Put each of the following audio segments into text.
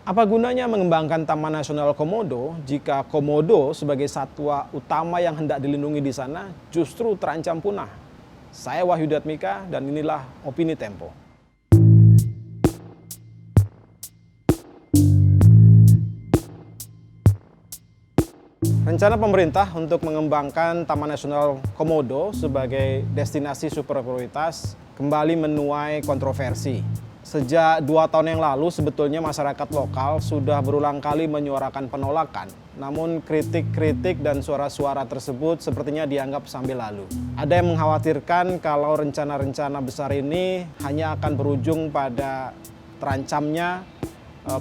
Apa gunanya mengembangkan Taman Nasional Komodo jika komodo sebagai satwa utama yang hendak dilindungi di sana justru terancam punah? Saya Wahyu Datmika dan inilah Opini Tempo. Rencana pemerintah untuk mengembangkan Taman Nasional Komodo sebagai destinasi super prioritas kembali menuai kontroversi. Sejak 2 tahun yang lalu sebetulnya masyarakat lokal sudah berulang kali menyuarakan penolakan. Namun kritik-kritik dan suara-suara tersebut sepertinya dianggap sambil lalu. Ada yang mengkhawatirkan kalau rencana-rencana besar ini hanya akan berujung pada terancamnya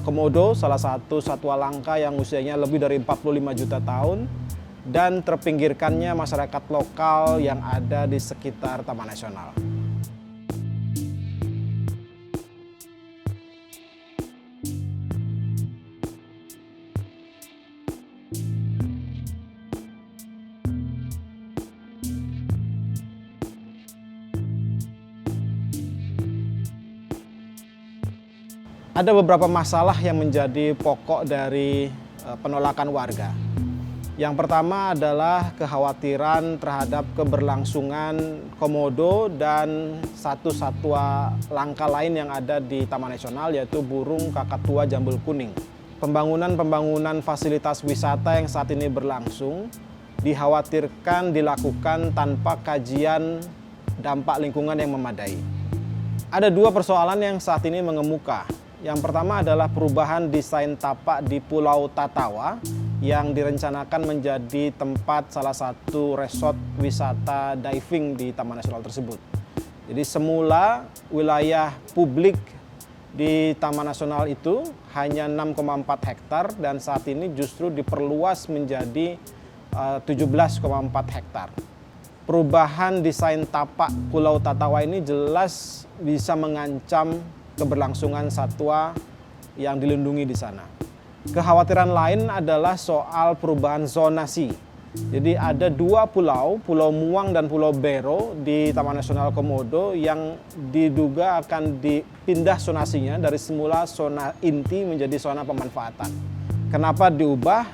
komodo, salah satu satwa langka yang usianya lebih dari 45 juta tahun, dan terpinggirkannya masyarakat lokal yang ada di sekitar Taman Nasional. Ada beberapa masalah yang menjadi pokok dari penolakan warga. Yang pertama adalah kekhawatiran terhadap keberlangsungan komodo dan satu satwa langka lain yang ada di Taman Nasional, yaitu burung kakak tua jambul kuning. Pembangunan fasilitas wisata yang saat ini berlangsung dikhawatirkan dilakukan tanpa kajian dampak lingkungan yang memadai. Ada 2 persoalan yang saat ini mengemuka. Yang pertama adalah perubahan desain tapak di Pulau Tatawa yang direncanakan menjadi tempat salah satu resort wisata diving di Taman Nasional tersebut. Jadi semula wilayah publik di Taman Nasional itu hanya 6,4 hektar dan saat ini justru diperluas menjadi 17,4 hektar. Perubahan desain tapak Pulau Tatawa ini jelas bisa mengancam keberlangsungan satwa yang dilindungi di sana. Kekhawatiran lain adalah soal perubahan zonasi. Jadi ada 2 pulau, Pulau Muang dan Pulau Bero di Taman Nasional Komodo yang diduga akan dipindah zonasinya dari semula zona inti menjadi zona pemanfaatan. Kenapa diubah?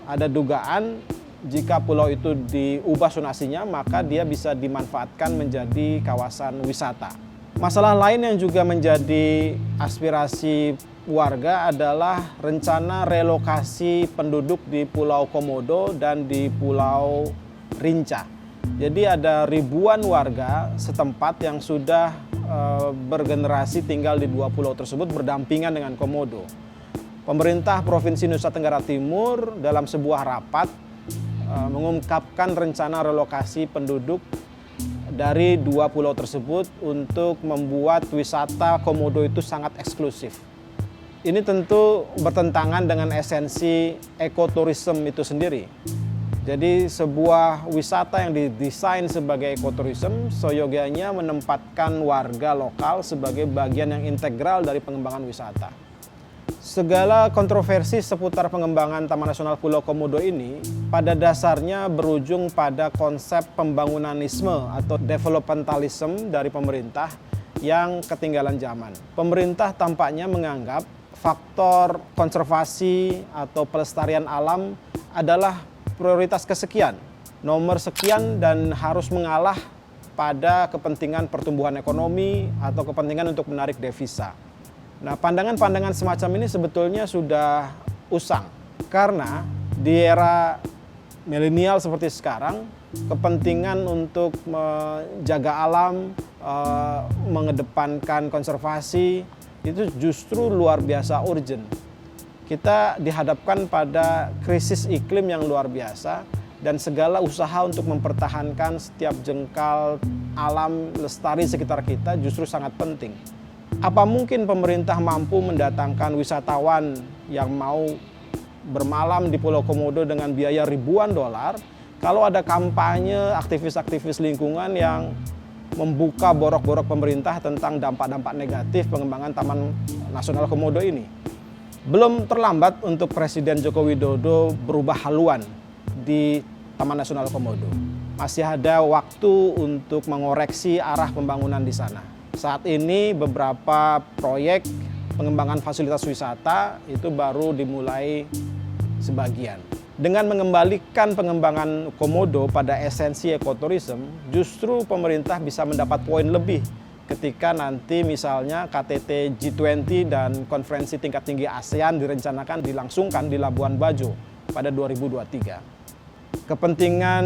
Ada dugaan jika pulau itu diubah zonasinya maka dia bisa dimanfaatkan menjadi kawasan wisata. Masalah lain yang juga menjadi aspirasi warga adalah rencana relokasi penduduk di Pulau Komodo dan di Pulau Rinca. Jadi ada ribuan warga setempat yang sudah bergenerasi tinggal di 2 pulau tersebut berdampingan dengan komodo. Pemerintah Provinsi Nusa Tenggara Timur dalam sebuah rapat mengungkapkan rencana relokasi penduduk dari 2 pulau tersebut untuk membuat wisata komodo itu sangat eksklusif. Ini tentu bertentangan dengan esensi ekoturism itu sendiri. Jadi sebuah wisata yang didesain sebagai ekoturism seyogianya menempatkan warga lokal sebagai bagian yang integral dari pengembangan wisata. Segala kontroversi seputar pengembangan Taman Nasional Pulau Komodo ini pada dasarnya berujung pada konsep pembangunanisme atau developmentalism dari pemerintah yang ketinggalan zaman. Pemerintah tampaknya menganggap faktor konservasi atau pelestarian alam adalah prioritas kesekian, nomor sekian dan harus mengalah pada kepentingan pertumbuhan ekonomi atau kepentingan untuk menarik devisa. Nah, pandangan-pandangan semacam ini sebetulnya sudah usang karena di era milenial seperti sekarang, kepentingan untuk menjaga alam, mengedepankan konservasi itu justru luar biasa urgent. Kita dihadapkan pada krisis iklim yang luar biasa dan segala usaha untuk mempertahankan setiap jengkal alam lestari sekitar kita justru sangat penting. Apa mungkin pemerintah mampu mendatangkan wisatawan yang mau bermalam di Pulau Komodo dengan biaya ribuan dolar kalau ada kampanye aktivis-aktivis lingkungan yang membuka borok-borok pemerintah tentang dampak-dampak negatif pengembangan Taman Nasional Komodo ini? Belum terlambat untuk Presiden Joko Widodo berubah haluan di Taman Nasional Komodo. Masih ada waktu untuk mengoreksi arah pembangunan di sana. Saat ini beberapa proyek pengembangan fasilitas wisata itu baru dimulai sebagian. Dengan mengembalikan pengembangan Komodo pada esensi ekoturism, justru pemerintah bisa mendapat poin lebih ketika nanti misalnya KTT G20 dan konferensi tingkat tinggi ASEAN direncanakan dilangsungkan di Labuan Bajo pada 2023. Kepentingan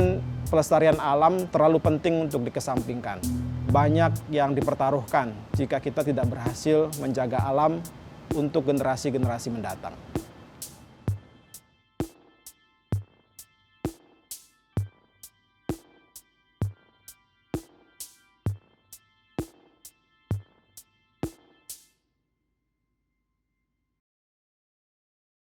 pelestarian alam terlalu penting untuk dikesampingkan. Banyak yang dipertaruhkan jika kita tidak berhasil menjaga alam untuk generasi-generasi mendatang.